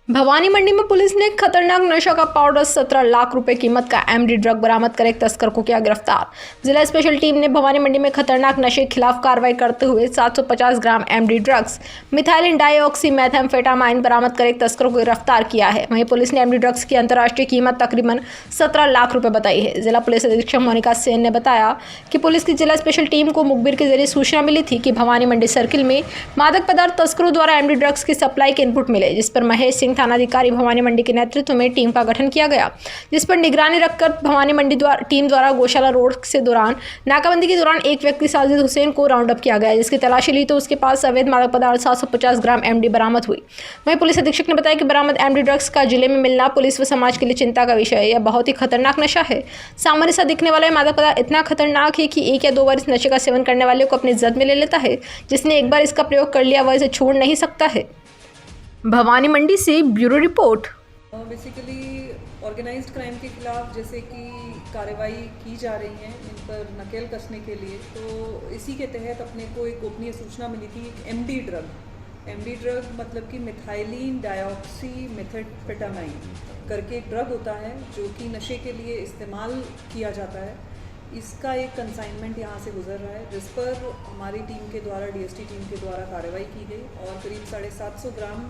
भवानी मंडी में पुलिस ने खतरनाक नशा का पाउडर 17 लाख रुपए कीमत का एमडी ड्रग बरामद कर एक तस्कर को किया गिरफ्तार। जिला स्पेशल टीम ने भवानी मंडी में खतरनाक नशे के खिलाफ कार्रवाई करते हुए 750 gram MD drugs methylene dioxy methamphetamine बरामद कर एक तस्कर को गिरफ्तार किया है। वहीं पुलिस ने एमडी ड्रग्स की अंतर्राष्ट्रीय कीमत तकरीबन 17 लाख रुपए बताई है। जिला पुलिस अधीक्षक मोनिका सेन ने बताया कि पुलिस की जिला स्पेशल टीम को मुखबिर के जरिए सूचना मिली थी कि भवानी मंडी सर्किल में मादक पदार्थ तस्करों द्वारा एमडी ड्रग्स की सप्लाई के इनपुट मिले, जिस पर महेश सिंह थानाधिकारी भवानी मंडी के नेतृत्व में टीम का गठन किया गया, जिस पर निगरानी रखकर भवानी मंडी टीम द्वारा गौशाला रोड से दौरान नाकाबंदी के दौरान एक व्यक्ति साजिद हुसैन को राउंड अप किया गया, जिसकी तलाशी ली तो उसके पास अवैध मादक पदार्थ 750 ग्राम एमडी बरामद हुई। वहीं पुलिस अधीक्षक ने बताया कि बरामद एमडी ड्रग्स का जिले में मिलना पुलिस व समाज के लिए चिंता का विषय है। यह बहुत ही खतरनाक नशा है। सामान्य सा दिखने वाला मादक पदार्थ इतना खतरनाक है कि एक या दो बार इस नशे का सेवन करने वाले को अपनी जद में ले लेता है। जिसने एक बार इसका प्रयोग कर लिया वह इसे छोड़ नहीं सकता है। भवानी मंडी से bureau report. Basically organised crime के खिलाफ जैसे कि कार्रवाई की जा रही है इन पर नकेल कसने के लिए, तो इसी के तहत अपने को एक गोपनीय सूचना मिली थी। एमडी ड्रग मतलब कि मिथाइलिन डाइऑक्सी मेथाम्फेटामाइन करके एक ड्रग होता है जो कि नशे के लिए इस्तेमाल किया जाता है। इसका एक कंसाइनमेंट यहाँ से गुजर रहा है, जिस पर हमारी टीम के द्वारा डीएसटी टीम के द्वारा कार्रवाई की गई और करीब 750 ग्राम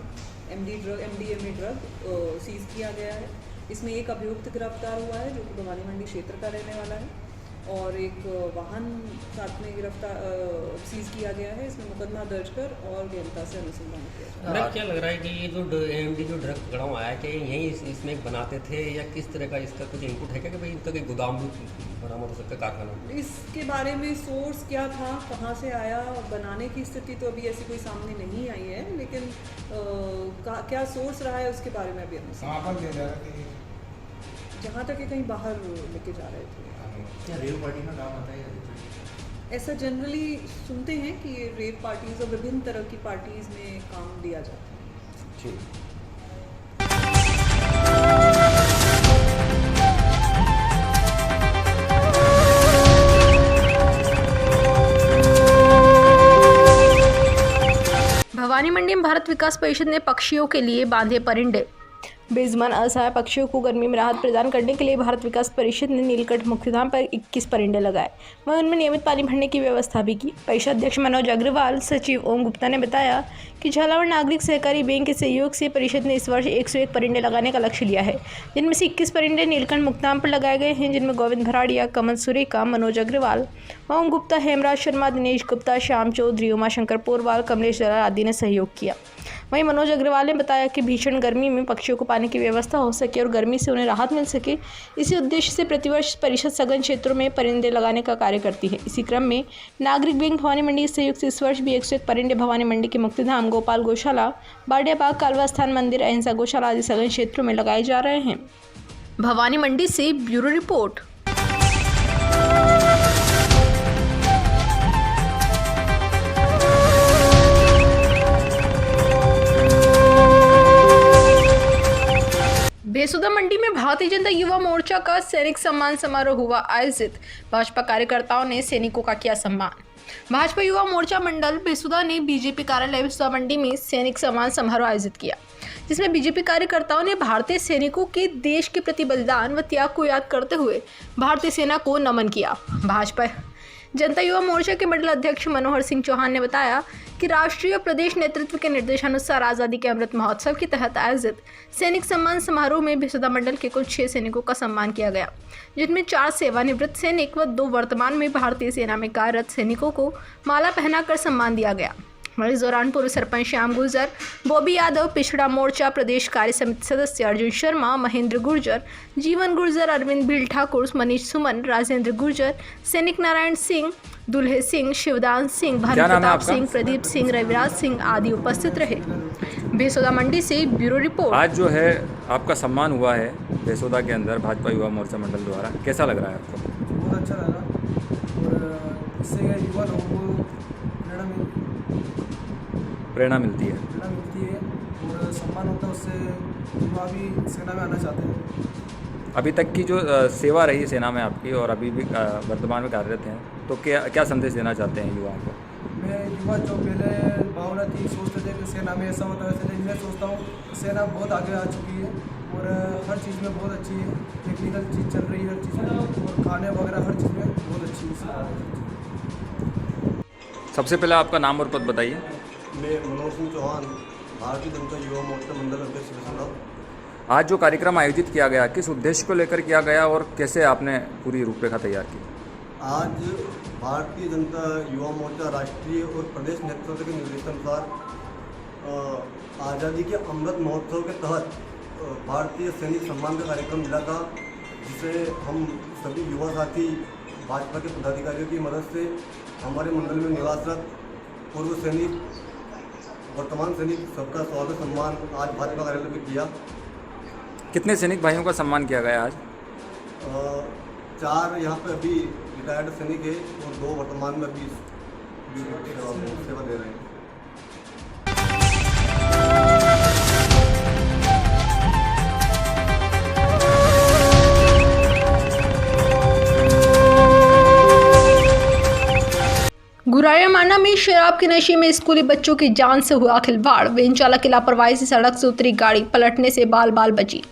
एमडीएमए ड्रग सीज़ किया गया है। इसमें एक अभियुक्त गिरफ्तार हुआ है जो कि भवानी मंडी क्षेत्र का रहने वाला है और एक वाहन साथ में सीज़ किया गया है। इसमें मुकदमा दर्ज कर और गहनता से अनुसंधान किया जा रहा है। क्या लग रहा है कि ये जो एमडी जो ड्रग गड़ाव आया कि यहीं इसमें बनाते थे या किस तरह का इसका कुछ इनपुट है क्या कि भाई इनका कोई गोदाम भी बरामद हो सकता है, कारखाना? इसके बारे में सोर्स क्या था, कहाँ से आया, बनाने की स्थिति तो अभी ऐसी कोई सामने नहीं आई है, लेकिन क्या सोर्स रहा है उसके बारे में अभी जहाँ तक कि कहीं बाहर लेके जा रहे थे। क्या रेव पार्टी में काम आता है? ऐसा जनरली सुनते हैं कि ये रेव पार्टीज और विभिन्न तरह की पार्टीज में काम दिया जाता है। ठीक। भवानी मंडी में भारत विकास परिषद ने पक्षियों के लिए बांधे परिंदे। बेजुबान असहाय पक्षियों को गर्मी में राहत प्रदान करने के लिए भारत विकास परिषद ने नीलकंठ मुक्तिधाम पर 21 परिंदे लगाए। वहीं उनमें नियमित पानी भरने की व्यवस्था भी की। परिषद अध्यक्ष मनोज अग्रवाल, सचिव ओम गुप्ता ने बताया कि झालावाड़ नागरिक सहकारी बैंक के सहयोग से परिषद ने इस वर्ष 101 परिंदे लगाने का लक्ष्य लिया है, जिनमें से 21 परिंदे नीलकंठ मुक्तिधाम पर लगाए गए हैं, जिनमें गोविंद भराड़िया, कमल सुरेखा, मनोज अग्रवाल, ओम गुप्ता, हेमराज शर्मा, दिनेश गुप्ता, श्याम चौधरी, उमाशंकर पोरवाल, कमलेश दलाल आदि ने सहयोग किया। वहीं मनोज अग्रवाल ने बताया कि भीषण गर्मी में पक्षियों को पानी की व्यवस्था हो सके और गर्मी से उन्हें राहत मिल सके, इसी उद्देश्य से प्रतिवर्ष परिषद सघन क्षेत्रों में परिंदे लगाने का कार्य करती है। इसी क्रम में नागरिक बैंक भवानी मंडी के सहयोग से इस वर्ष भी 101 परिंदे भवानी मंडी के मुक्तिधाम, गोपाल गौशाला, बाडिया बाग, कालवा स्थान मंदिर, अहिंसा गौशाला आदि सघन क्षेत्रों में लगाए जा रहे हैं। भवानी मंडी से ब्यूरो रिपोर्ट। बेसुदा मंडी में भारतीय जनता युवा मोर्चा का सैनिक सम्मान समारोह हुआ आयोजित। भाजपा कार्यकर्ताओं ने सैनिकों का किया सम्मान। भाजपा युवा मोर्चा मंडल बेसुदा ने बीजेपी कार्यालय बेसुदा मंडी में सैनिक सम्मान समारोह आयोजित किया, जिसमें बीजेपी कार्यकर्ताओं ने भारतीय सैनिकों के देश के प्रति बलिदान व त्याग को याद करते हुए भारतीय सेना को नमन किया। भाजपा जनता युवा मोर्चा के मंडल अध्यक्ष मनोहर सिंह चौहान ने बताया कि राष्ट्रीय प्रदेश नेतृत्व के निर्देशानुसार आज़ादी के अमृत महोत्सव के तहत आयोजित सैनिक सम्मान समारोह में बेसुदा मंडल के कुल 6 सैनिकों का सम्मान किया गया, जिनमें 4 सेवानिवृत्त सैनिक व 2 वर्तमान में भारतीय सेना में कार्यरत सैनिकों को माला पहनाकर सम्मान दिया गया। इस दौरान पूर्व सरपंच श्याम गुर्जर, बॉबी यादव, पिछड़ा मोर्चा प्रदेश कार्य समिति सदस्य अर्जुन शर्मा, महेंद्र गुर्जर, जीवन गुर्जर, अरविंद भील ठाकुर, मनीष सुमन, राजेंद्र गुर्जर, सैनिक नारायण सिंह, दुल्हे सिंह, शिवदान सिंह, भानु प्रताप सिंह, प्रदीप सिंह, रविराज सिंह आदि उपस्थित रहे। बेसोदा मंडी से ब्यूरो रिपोर्ट। आज जो है आपका सम्मान हुआ है बेसोदा के अंदर भाजपा युवा मोर्चा मंडल द्वारा, कैसा लग रहा है आपको? बहुत अच्छा लगा और इससे युवा लोगों को प्रेरणा मिलती है और सम्मान होता है, उससे युवा भी सेना में आना चाहते हैं। अभी तक की जो सेवा रही सेना में आपकी और अभी भी वर्तमान में कार्यरत हैं, तो क्या संदेश देना चाहते हैं युवाओं को? मैं युवा जो पहले भावना थी, सोचते थे कि सेना में ऐसा होता है वैसे, लेकिन मैं सोचता हूँ कि सेना बहुत आगे आ चुकी है और हर चीज़ में बहुत अच्छी है, टेक्निकल चीज़ चल रही है हर चीज़ में, और खाने वगैरह हर चीज़ में बहुत अच्छी है। सबसे पहले आपका नाम और पद बताइए। मैं मनोज सिंह चौहान, भारतीय जनता युवा मोर्चा मंडल अध्यक्ष वेसोदा। आज जो कार्यक्रम आयोजित किया गया किस उद्देश्य को लेकर किया गया और कैसे आपने पूरी रूपरेखा तैयार की? आज भारतीय जनता युवा मोर्चा राष्ट्रीय और प्रदेश नेतृत्व के निर्देशानुसार आज़ादी के अमृत महोत्सव के तहत भारतीय सैनिक सम्मान का कार्यक्रम मिला था, जिसे हम सभी युवा साथी भाजपा के पदाधिकारियों की मदद से हमारे मंडल में निवासरत पूर्व सैनिक, वर्तमान सैनिक सबका स्वागत सम्मान आज भाजपा कार्यालय में किया। कितने सैनिक भाइयों का सम्मान किया गया आज? 4 यहाँ पे अभी रिटायर्ड सैनिक है और 2 वर्तमान में अभी सेवा दे रहे हैं। गुराड़ियामाना में शराब के नशे में स्कूली बच्चों की जान से हुआ खिलवाड़। वेन चालक की लापरवाही से सड़क से उतरी गाड़ी पलटने से बाल बाल बची।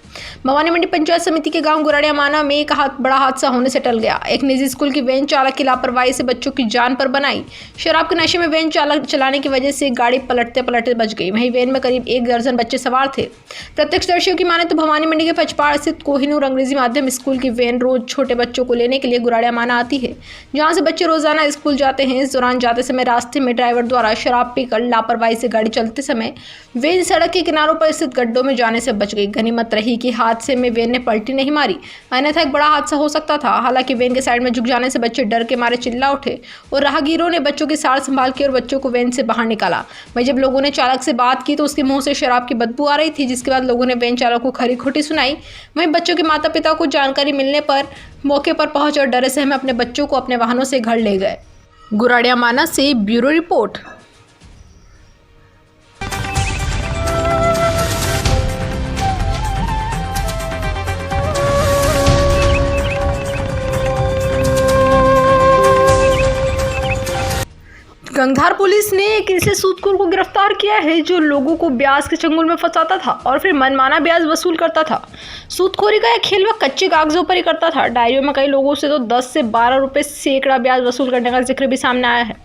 भवानी मंडी पंचायत समिति के गांव गुराड़ियामाना में एक बड़ा हादसा होने से टल गया। एक निजी स्कूल की वैन चालक की लापरवाही से बच्चों की जान पर बनाई। शराब के नशे में वैन चालक चलाने की वजह से गाड़ी पलटते पलटते बच गई। वहीं वैन में करीब 1 दर्जन बच्चे सवार थे। प्रत्यक्षदर्शियों की माने तो भवानी मंडी के पचपाड़ स्थित कोहिनूर अंग्रेजी माध्यम स्कूल की वैन रोज छोटे बच्चों को लेने के लिए गुराड़ियामाना आती है, जहाँ से बच्चे रोजाना स्कूल जाते हैं। इस दौरान जाते समय रास्ते में ड्राइवर द्वारा शराब पीकर लापरवाही से गाड़ी चलते समय वैन सड़क के किनारों पर स्थित गड्ढों में जाने से बच गई। गनीमत रही कि हादसे में वैन ने पलटी नहीं मारी, अन्यथा एक बड़ा हादसा हो सकता था। हालांकि वैन के साइड में झुक जाने से बच्चे डर के मारे चिल्ला उठे और राहगीरों ने बच्चों की सार संभाल की और बच्चों को वैन से बाहर निकाला। वहीं जब लोगों ने चालक से बात की तो उसके मुंह से शराब की बदबू आ रही थी, जिसके बाद लोगों ने वैन चालक को खरी खोटी सुनाई। वहीं बच्चों के माता पिता को जानकारी मिलने पर मौके पर पहुंच और डरे सहमे अपने बच्चों को अपने वाहनों से घर ले गए। गुराड़ियामाना से ब्यूरो रिपोर्ट। गंगधार पुलिस ने एक ऐसे सूदखोर को गिरफ्तार किया है जो लोगों को ब्याज के चंगुल में फंसाता था और फिर मनमाना ब्याज वसूल करता था। सूदखोरी का यह खेल वह कच्चे कागजों पर ही करता था। डायरियों में कई लोगों से तो 10 से 12 रुपए सैकड़ा ब्याज वसूल करने का जिक्र भी सामने आया है।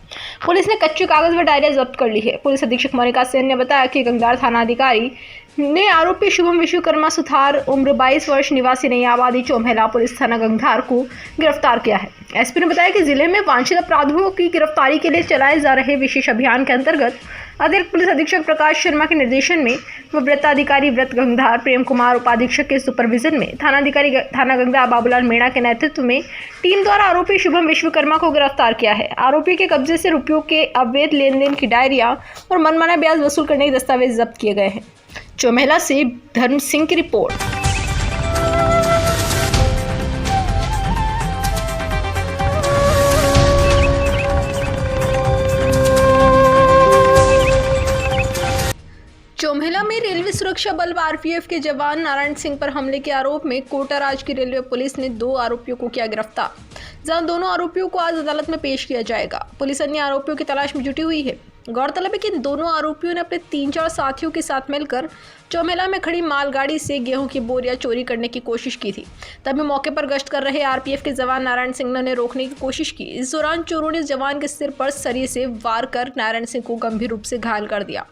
पुलिस ने कच्चे कागज व डायरिया जब्त कर ली है। पुलिस अधीक्षक मोनिका सेन ने बताया कि गंगधार थानाधिकारी ने आरोपी शुभम विश्वकर्मा सुथार उम्र 22 वर्ष निवासी नई आबादी चौमहला पुलिस थाना गंगधार को गिरफ्तार किया है। एसपी ने बताया कि जिले में वांछित अपराधियों की गिरफ्तारी के लिए चलाए जा रहे विशेष अभियान के अंतर्गत अतिरिक्त पुलिस अधीक्षक प्रकाश शर्मा के निर्देशन में व वृत्ताधिकारी व्रत गंगधार प्रेम कुमार उपाधीक्षक के सुपरविजन में थानाधिकारी थाना गंगधार बाबूलाल मीणा के नेतृत्व में टीम द्वारा आरोपी शुभम विश्वकर्मा को गिरफ्तार किया है। आरोपी के कब्जे से रुपयों के अवैध लेन देन की डायरिया और मनमाना ब्याज वसूल करने के दस्तावेज जब्त किए गए हैं। चौमहला से धर्म सिंह की रिपोर्ट। चौमहला में रेलवे सुरक्षा बल व आरपीएफ के जवान नारायण सिंह पर हमले के आरोप में कोटाराज की रेलवे पुलिस ने 2 आरोपियों को किया गिरफ्तार, जहां दोनों आरोपियों को आज अदालत में पेश किया जाएगा। पुलिस अन्य आरोपियों की तलाश में जुटी हुई है। गौरतलब है कि इन दोनों आरोपियों ने अपने 3-4 साथियों के साथ मिलकर चौमहला में खड़ी मालगाड़ी से गेहूं की बोरियां चोरी करने की कोशिश की थी। तभी मौके पर गश्त कर रहे आरपीएफ के जवान नारायण सिंह ने उन्हें रोकने की कोशिश की। इस दौरान चोरों ने जवान के सिर पर सरिये से वार कर नारायण सिंह को गंभीर रूप से घायल कर दिया।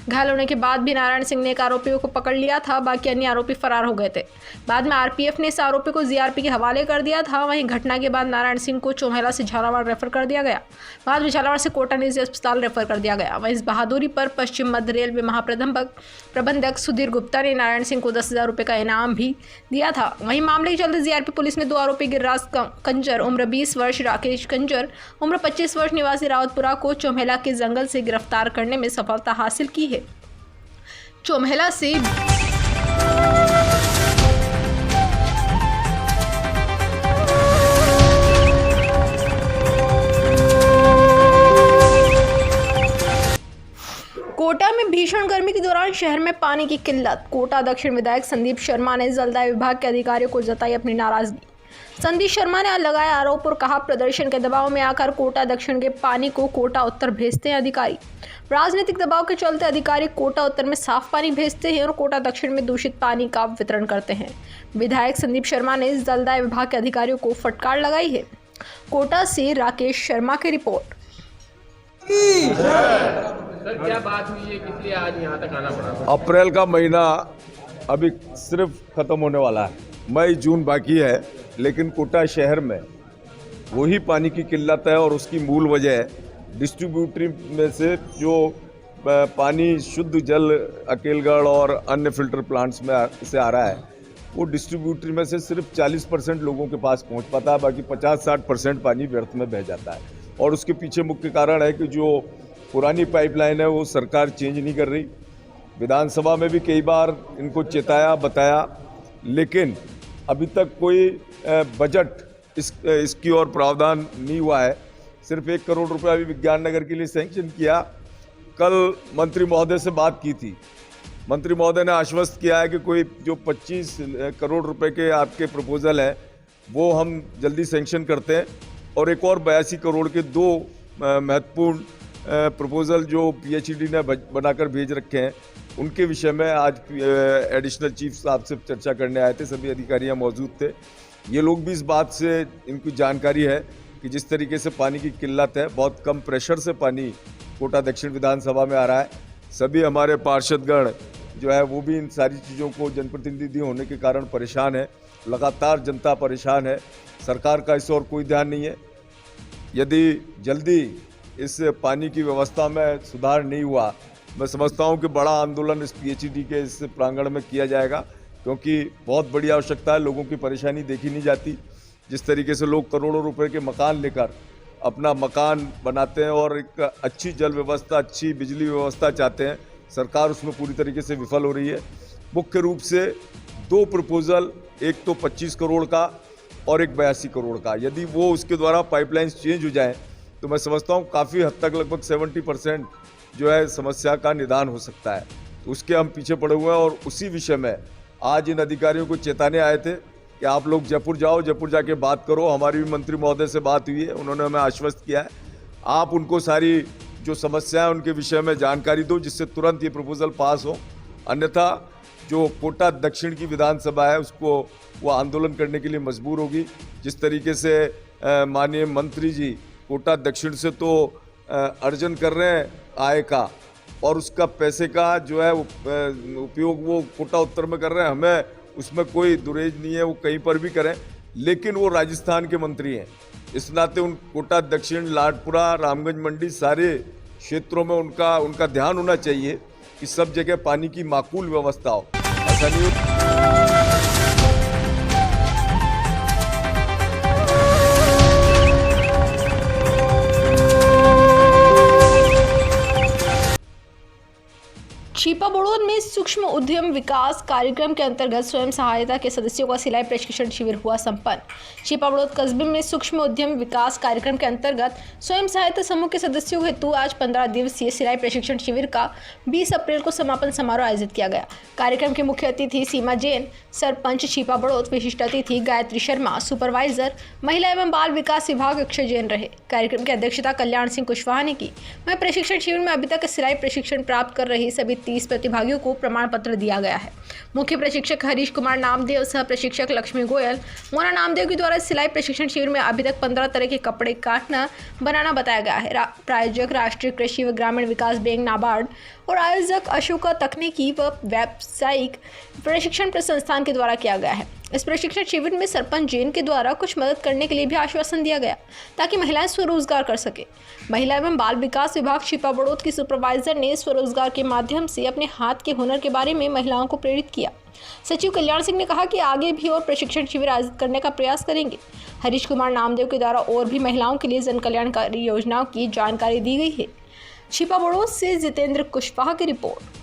घायल होने के बाद भी नारायण सिंह ने एक आरोपियों को पकड़ लिया था, बाकी अन्य आरोपी फरार हो गए थे। बाद में आरपीएफ ने इस आरोपी को जीआरपी के हवाले कर दिया था। वहीं घटना के बाद नारायण सिंह को चौमहला से झालावाड़ रेफर कर दिया गया। बाद में झालावाड़ से कोटा निजी अस्पताल रेफर कर दिया गया। वहीं इस बहादुरी पर पश्चिम मध्य रेलवे महाप्रबंधक सुधीर गुप्ता ने नारायण सिंह को 10,000 रुपये का इनाम भी दिया था। वहीं मामले के चलते जीआरपी पुलिस ने 2 आरोपी गिरिराज कंजर उम्र 20 वर्ष, राकेश कंजर उम्र 25 वर्ष निवासी रावतपुरा को चौमहला के जंगल से गिरफ्तार करने में सफलता हासिल की है। चौमहला से कोटा में भीषण गर्मी के दौरान शहर में पानी की किल्लत। कोटा दक्षिण विधायक संदीप शर्मा ने जलदाय विभाग के अधिकारियों को जताई अपनी नाराजगी। संदीप शर्मा ने लगाया आरोप और कहा प्रदर्शन के दबाव में आकर कोटा दक्षिण के पानी को कोटा उत्तर भेजते हैं अधिकारी। राजनीतिक दबाव के चलते अधिकारी कोटा उत्तर में साफ पानी भेजते हैं और कोटा दक्षिण में दूषित पानी का वितरण करते हैं। विधायक संदीप शर्मा ने जलदाय विभाग के अधिकारियों को फटकार लगाई है। कोटा से राकेश शर्मा की रिपोर्ट। सर क्या बात हुई है, किस लिए आज यहाँ तक आना पड़ा? अप्रैल का महीना अभी सिर्फ खत्म होने वाला है, मई जून बाकी है, लेकिन कोटा शहर में वही पानी की किल्लत है और उसकी मूल वजह है डिस्ट्रीब्यूटरी में से जो पानी शुद्ध जल अकेलगढ़ और अन्य फिल्टर प्लांट्स में से आ रहा है, वो डिस्ट्रीब्यूटरी में से सिर्फ 40% लोगों के पास पहुंच पाता है, बाकी 50-60% पानी व्यर्थ में बह जाता है। और उसके पीछे मुख्य कारण है कि जो पुरानी पाइपलाइन है वो सरकार चेंज नहीं कर रही। विधानसभा में भी कई बार इनको चेताया बताया, लेकिन अभी तक कोई बजट इसकी ओर प्रावधान नहीं हुआ है। सिर्फ 1 करोड़ रुपया अभी विज्ञान नगर के लिए सैंक्शन किया। कल मंत्री महोदय से बात की थी, मंत्री महोदय ने आश्वस्त किया है कि कोई जो 25 करोड़ रुपए के आपके प्रपोजल हैं वो हम जल्दी सैंक्शन करते हैं, और एक और 82 करोड़ के 2 महत्वपूर्ण प्रपोजल जो पीएचईडी ने बनाकर भेज रखे हैं, उनके विषय में आज एडिशनल चीफ साहब से चर्चा करने आए थे। सभी अधिकारी मौजूद थे। ये लोग भी इस बात से इनकी जानकारी है कि जिस तरीके से पानी की किल्लत है, बहुत कम प्रेशर से पानी कोटा दक्षिण विधानसभा में आ रहा है। सभी हमारे पार्षदगण जो है वो भी इन सारी चीज़ों को जनप्रतिनिधि होने के कारण परेशान है। लगातार जनता परेशान है, सरकार का इस ओर कोई ध्यान नहीं है। यदि जल्दी इस पानी की व्यवस्था में सुधार नहीं हुआ, मैं समझता हूं कि बड़ा आंदोलन इस पीएचईडी के इस प्रांगण में किया जाएगा, क्योंकि बहुत बड़ी आवश्यकता है। लोगों की परेशानी देखी नहीं जाती। जिस तरीके से लोग करोड़ों रुपए के मकान लेकर अपना मकान बनाते हैं और एक अच्छी जल व्यवस्था, अच्छी बिजली व्यवस्था चाहते हैं, सरकार उसमें पूरी तरीके से विफल हो रही है। मुख्य रूप से 2 प्रपोजल, एक तो 25 करोड़ का और एक 82 करोड़ का, यदि वो उसके द्वारा पाइपलाइंस चेंज हो जाएं तो मैं समझता हूँ काफ़ी हद तक लगभग 70% जो है समस्या का निदान हो सकता है। तो उसके हम पीछे पड़े हुए हैं, और उसी विषय में आज इन अधिकारियों को चेताने आए थे कि आप लोग जयपुर जाओ, जयपुर जाके बात करो। हमारी भी मंत्री महोदय से बात हुई है, उन्होंने हमें आश्वस्त किया है आप उनको सारी जो समस्या है उनके विषय में जानकारी दो, जिससे तुरंत ये प्रपोजल पास हो। अन्यथा जो कोटा दक्षिण की विधानसभा है उसको वो आंदोलन करने के लिए मजबूर होगी। जिस तरीके से माननीय मंत्री जी कोटा दक्षिण से तो अर्जन कर रहे हैं आय का, और उसका पैसे का जो है उपयोग वो कोटा उत्तर में कर रहे हैं, हमें उसमें कोई दुरेज नहीं है, वो कहीं पर भी करें, लेकिन वो राजस्थान के मंत्री हैं। इस नाते उन कोटा दक्षिण, लाडपुरा, रामगंज मंडी सारे क्षेत्रों में उनका ध्यान होना चाहिए कि सब जगह पानी की माकूल व्यवस्था हो। ऐसा नहीं हो। छिपा बड़ौद में सूक्ष्म उद्यम विकास कार्यक्रम के अंतर्गत स्वयं सहायता के सदस्यों का सिलाई प्रशिक्षण शिविर हुआ संपन्न। छिपा बड़ौद कस्बे में सूक्ष्म उद्यम विकास कार्यक्रम के अंतर्गत स्वयं सहायता समूह के सदस्यों हेतु आज 15 दिवसीय सिलाई प्रशिक्षण शिविर का 20 अप्रैल को समापन समारोह आयोजित किया गया। कार्यक्रम के मुख्य अतिथि सीमा जैन, सरपंच छिपा बड़ौद, विशिष्ट अतिथि गायत्री शर्मा, सुपरवाइजर महिला एवं बाल विकास विभाग अक्षय जैन रहे। कार्यक्रम की अध्यक्षता कल्याण सिंह कुशवाहा ने की। वहीं प्रशिक्षण शिविर में अभी तक सिलाई प्रशिक्षण प्राप्त कर रही सभी 30 प्रतिभागियों को प्रमाण पत्र दिया गया है। मुख्य प्रशिक्षक हरीश कुमार नामदेव, सह प्रशिक्षक लक्ष्मी गोयल, मोना नामदेव के द्वारा सिलाई प्रशिक्षण शिविर में अभी तक 15 तरह के कपड़े काटना बनाना बताया गया है। प्रायोजक राष्ट्रीय कृषि व ग्रामीण विकास बैंक नाबार्ड और आयोजक अशोका तकनीकी व व्यावसायिक प्रशिक्षण संस्थान के द्वारा किया गया है। इस प्रशिक्षण शिविर में सरपंच जैन के द्वारा कुछ मदद करने के लिए भी आश्वासन दिया गया ताकि महिलाएं स्वरोजगार कर सके। महिला एवं बाल विकास विभाग छिपा बड़ौद की सुपरवाइजर ने स्वरोजगार के माध्यम से अपने हाथ के हुनर के बारे में महिलाओं को प्रेरित किया। सचिव कल्याण सिंह ने कहा कि आगे भी और प्रशिक्षण शिविर आयोजित करने का प्रयास करेंगे। हरीश कुमार नामदेव के द्वारा और भी महिलाओं के लिए जन कल्याणकारी योजनाओं की जानकारी दी गई है। छिपा बड़ौद से जितेंद्र कुशवाहा की रिपोर्ट।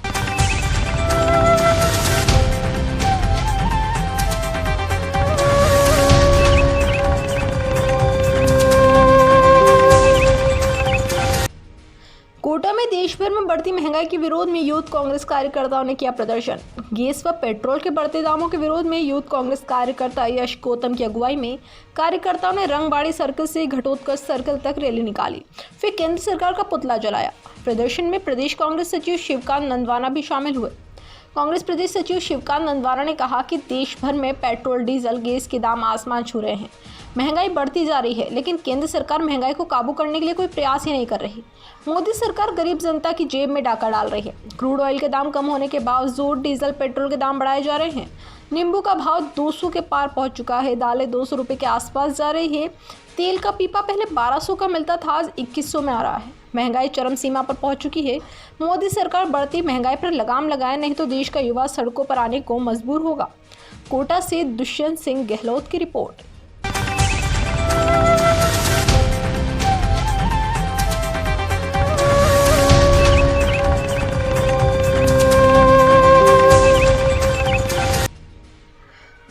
कोटा में देश भर में बढ़ती महंगाई महंगाई के विरोध में यूथ कांग्रेस कार्यकर्ताओं ने किया प्रदर्शन। गैस व पेट्रोल के बढ़ते दामों के विरोध में यूथ कांग्रेस कार्यकर्ता यश गौतम की अगुवाई में कार्यकर्ताओं ने रंगबाड़ी सर्कल से घटोत्कच सर्कल तक रैली निकाली, फिर केंद्र सरकार का पुतला जलाया। प्रदर्शन में प्रदेश कांग्रेस सचिव शिवकांत नंदवाना भी शामिल हुए। कांग्रेस प्रदेश सचिव शिवकांत नंदवाना ने कहा कि देश भर में पेट्रोल, डीजल, गैस के दाम आसमान छू रहे हैं। महंगाई बढ़ती जा रही है, लेकिन केंद्र सरकार महंगाई को काबू करने के लिए कोई प्रयास ही नहीं कर रही। मोदी सरकार गरीब जनता की जेब में डाका डाल रही है। क्रूड ऑयल के दाम कम होने के बावजूद डीजल, पेट्रोल के दाम बढ़ाए जा रहे हैं। नींबू का भाव 200 के पार पहुंच चुका है। दालें 200 रुपये के आसपास जा रही है। तेल का पीपा पहले 1200 का मिलता था, आज 2100 में आ रहा है। महंगाई चरम सीमा पर पहुंच चुकी है। मोदी सरकार बढ़ती महंगाई पर लगाम लगाए, नहीं तो देश का युवा सड़कों पर आने को मजबूर होगा। कोटा से दुष्यंत सिंह गहलोत की रिपोर्ट।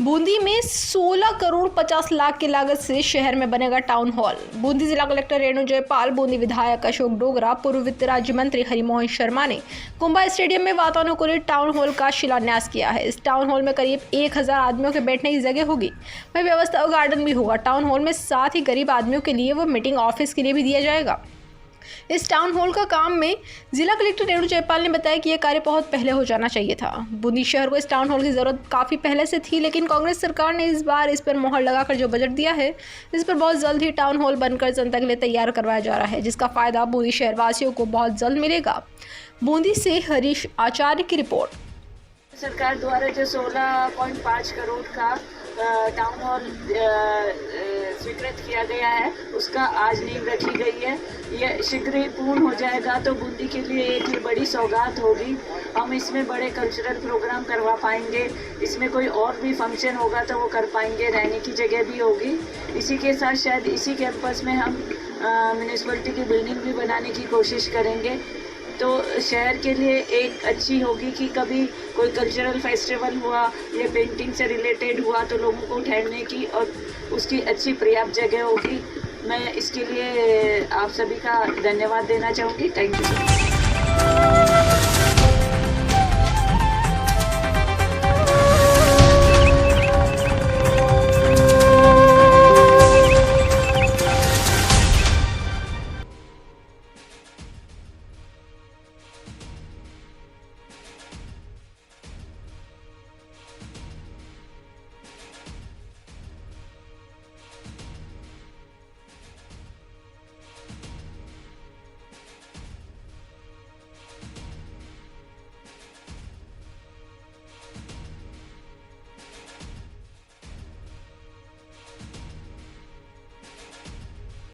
बूंदी में 16 करोड़ 50 लाख की लागत से शहर में बनेगा टाउन हॉल। बूंदी जिला कलेक्टर रेणु जयपाल, बूंदी विधायक अशोक डोगरा, पूर्व वित्त राज्य मंत्री हरिमोहन शर्मा ने कुंभा स्टेडियम में वातानुकूलित टाउन हॉल का शिलान्यास किया है। इस टाउन हॉल में करीब 1000 आदमियों के बैठने की जगह होगी। वहीं व्यवस्था और गार्डन भी होगा। टाउन हॉल में साथ ही गरीब आदमियों के लिए वो मीटिंग ऑफिस के लिए भी दिया जाएगा। इस टाउन हॉल का काम में जिला कलेक्टर रेणु जयपाल ने बताया कि यह कार्य बहुत पहले हो जाना चाहिए था। बूंदी शहर को इस टाउन हॉल की ज़रूरत काफ़ी पहले से थी, लेकिन कांग्रेस सरकार ने इस बार इस पर मोहर लगाकर जो बजट दिया है, इस पर बहुत जल्द ही टाउन हॉल बनकर जनता के लिए तैयार करवाया जा रहा है, जिसका फ़ायदा बूंदी शहरवासियों को बहुत जल्द मिलेगा। बूंदी से हरीश आचार्य की रिपोर्ट। सरकार द्वारा जो 16.5 करोड़ का टाउन हॉल स्वीकृत किया गया है, उसका आज नींव रखी गई है। यह शीघ्र ही पूर्ण हो जाएगा तो बूंदी के लिए एक ही बड़ी सौगात होगी। हम इसमें बड़े कल्चरल प्रोग्राम करवा पाएंगे। इसमें कोई और भी फंक्शन होगा तो वो कर पाएंगे। रहने की जगह भी होगी। इसी के साथ शायद इसी कैंपस में हम म्यूनिसिपैलिटी की बिल्डिंग भी बनाने की कोशिश करेंगे। तो शहर के लिए एक अच्छी होगी कि कभी कोई कल्चरल फेस्टिवल हुआ या पेंटिंग से रिलेटेड हुआ तो लोगों को ठहरने की और उसकी अच्छी पर्याप्त जगह होगी। मैं इसके लिए आप सभी का धन्यवाद देना चाहूँगी। Thank you.